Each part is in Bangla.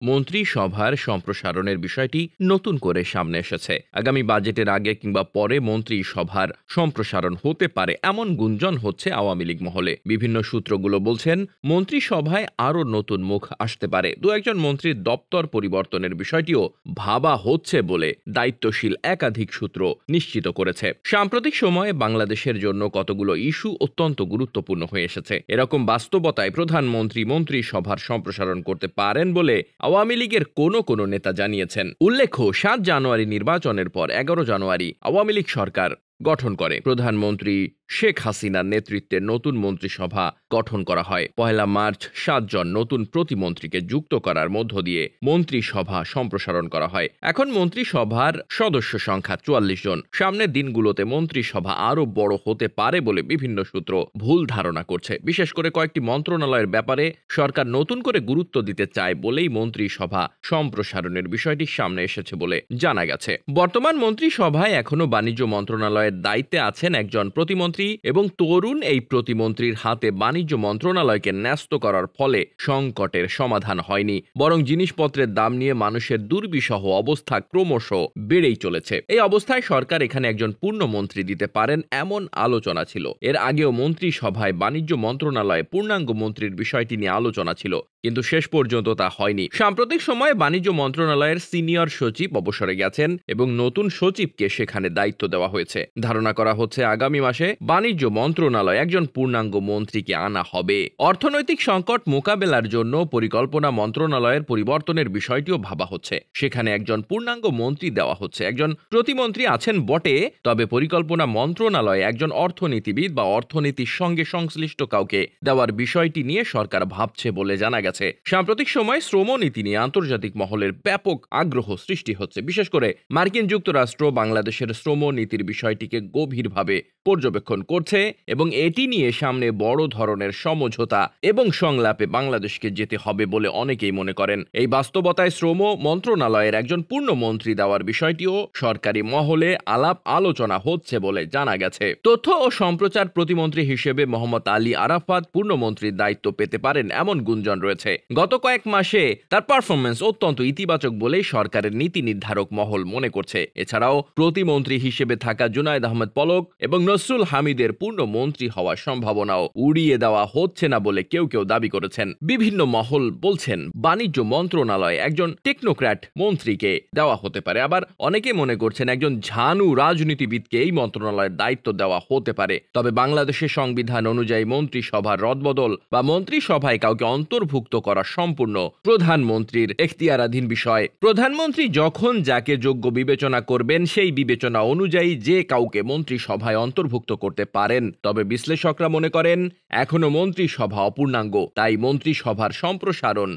মন্ত্রিসভার সম্প্রসারণের বিষয়টি নতুন করে সামনে এসেছে। আগামী বাজেটের আগে কিংবা পরে মন্ত্রিসভার সম্প্রসারণ হতে পারে এমন গুঞ্জন হচ্ছে আওয়ামী লীগ মহলে। বিভিন্ন সূত্রগুলো বলছেন মন্ত্রিসভায় আরও নতুন মুখ আসতে পারে। দু একজন মন্ত্রীর দপ্তর পরিবর্তনের বিষয়টিও ভাবা হচ্ছে বলে দায়িত্বশীল একাধিক সূত্র নিশ্চিত করেছে। সাম্প্রতিক সময়ে বাংলাদেশের জন্য কতগুলো ইস্যু অত্যন্ত গুরুত্বপূর্ণ হয়ে এসেছে। এরকম বাস্তবতায় প্রধানমন্ত্রী মন্ত্রিসভার সম্প্রসারণ করতে পারেন বলে আওয়ামী লীগের কোনো নেতা জানিয়েছেন। উল্লেখ্য, ৭ জানুয়ারি নির্বাচনের পর ১১ জানুয়ারি আওয়ামী লীগ সরকার গঠন করে প্রধানমন্ত্রী শেখ হাসিনার নেতৃত্বে নতুন মন্ত্রিসভা গঠন করা হয়। ১ মার্চ ৭ জন নতুন প্রতিমন্ত্রীকে যুক্ত করার মধ্য দিয়ে মন্ত্রিসভা সম্প্রসারণ করা হয়। এখন মন্ত্রিসভার সদস্য সংখ্যা ৪৪ জন। সামনের দিনগুলোতে মন্ত্রিসভা আরও বড় হতে পারে বলে বিভিন্ন সূত্র ভুল ধারণা করছে। বিশেষ করে কয়েকটি মন্ত্রণালয়ের ব্যাপারে সরকার নতুন করে গুরুত্ব দিতে চায় বলেই মন্ত্রিসভা সম্প্রসারণের বিষয়টি সামনে এসেছে বলে জানা গেছে। বর্তমান মন্ত্রিসভায় এখনো বাণিজ্য মন্ত্রণালয়ের দায়িত্বে আছেন একজন প্রতিমন্ত্রী এবং তরুণ এই প্রতিমন্ত্রীর হাতে বাণিজ্য মন্ত্রণালয়কে ন্যস্ত করার ফলে সংকটের সমাধান হয়নি, বরং জিনিসপত্রের দাম নিয়ে মানুষের দুর্বিষহ অবস্থা ক্রমশ বেড়েই চলেছে। এই অবস্থায় সরকার এখানে একজন পূর্ণমন্ত্রী দিতে পারেন এমন আলোচনা ছিল। এর আগেও মন্ত্রিসভায় বাণিজ্য মন্ত্রণালয়ে পূর্ণাঙ্গ মন্ত্রীর বিষয়টি নিয়ে আলোচনা ছিল, কিন্তু শেষ পর্যন্ত তা হয়নি। সাম্প্রতিক সময়ে বাণিজ্য মন্ত্রণালয়ের সিনিয়র সচিব অবসরে গেছেন এবং নতুন সচিবকে সেখানে দায়িত্ব দেওয়া হয়েছে। ধারণা করা হচ্ছে আগামী মাসে বাণিজ্য মন্ত্রণালয়ে একজন পূর্ণাঙ্গ মন্ত্রীকে আনা হবে। অর্থনৈতিক সংকট মোকাবেলার জন্য পরিকল্পনা মন্ত্রণালয়ের পরিবর্তনের বিষয়টিও ভাবা হচ্ছে। সেখানে একজন পূর্ণাঙ্গ মন্ত্রী দেওয়া হচ্ছে। একজন প্রতিমন্ত্রী আছেন বটে, তবে পরিকল্পনা মন্ত্রণালয়ে একজন অর্থনীতিবিদ বা অর্থনীতির সঙ্গে সংশ্লিষ্ট কাউকে দেওয়ার বিষয়টি নিয়ে সরকার ভাবছে বলে জানা গেছে। সাম্প্রতিক সময়ে শ্রমনীতি নিয়ে আন্তর্জাতিক মহলের ব্যাপক আগ্রহ সৃষ্টি হচ্ছে। বিশেষ করে মার্কিন যুক্তরাষ্ট্র বাংলাদেশের শ্রমনীতির বিষয়টিকে গভীরভাবে পর্যবেক্ষণ করছে এবং এটি নিয়ে সামনে বড় ধরনের সমঝোতা এবং সংলাপে বাংলাদেশকে যেতে হবে বলে অনেকেই মনে করেন। এই বাস্তবতায় শ্রম মন্ত্রণালয়ের একজন পূর্ণমন্ত্রী দেওয়ার বিষয়টিও সরকারি মহলে আলাপ আলোচনা হচ্ছে বলে জানা গেছে। তথ্য ও সম্প্রচার প্রতিমন্ত্রী হিসেবে মোহাম্মদ আলী আরাফাত পূর্ণমন্ত্রীর দায়িত্ব পেতে পারেন এমন গুঞ্জন রয়েছে। গত কয়েক মাসে তার পারফরমেন্স অত্যন্ত ইতিবাচক বলেই সরকারের নীতি নির্ধারক মহল মনে করছে। এছাড়াও প্রতিমন্ত্রী হিসেবে থাকা জুনায়েদ আহমেদ পলক এবং নসরুল হামিদের পূর্ণমন্ত্রী হওয়ার সম্ভাবনাও উড়িয়ে দেওয়া হচ্ছে না বলে কেউ দাবি করেছেন। বিভিন্ন মহল বলছেন বাণিজ্য মন্ত্রণালয়ে একজন টেকনোক্র্যাট মন্ত্রীকে দেওয়া হতে পারে। আবার অনেকে মনে করছেন একজন ঝানু রাজনীতিবিদকে এই মন্ত্রণালয়ের দায়িত্ব দেওয়া হতে পারে। তবে বাংলাদেশের সংবিধান অনুযায়ী মন্ত্রিসভার রদবদল বা মন্ত্রিসভায় কাউকে অন্তর্ভুক্ত করা সম্পূর্ণ প্রধানমন্ত্রীর এখতিয়ারাধীন বিষয়। প্রধানমন্ত্রী যখন যাকে যোগ্য বিবেচনা করবেন সেই বিবেচনা অনুযায়ী যে কাউকে মন্ত্রিসভায় অন্তর্ভুক্ত করতে পারেন। তবে বিশ্লেষকরা মনে করেন এখনো মন্ত্রিসভা অপূর্ণাঙ্গ, তাই মন্ত্রিসভার সম্প্রসারণ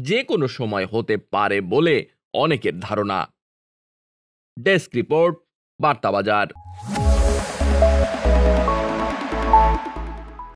যে কোনো সময় হতে পারে বলে অনেকের ধারণা। Desk report, বার্তাবাজার।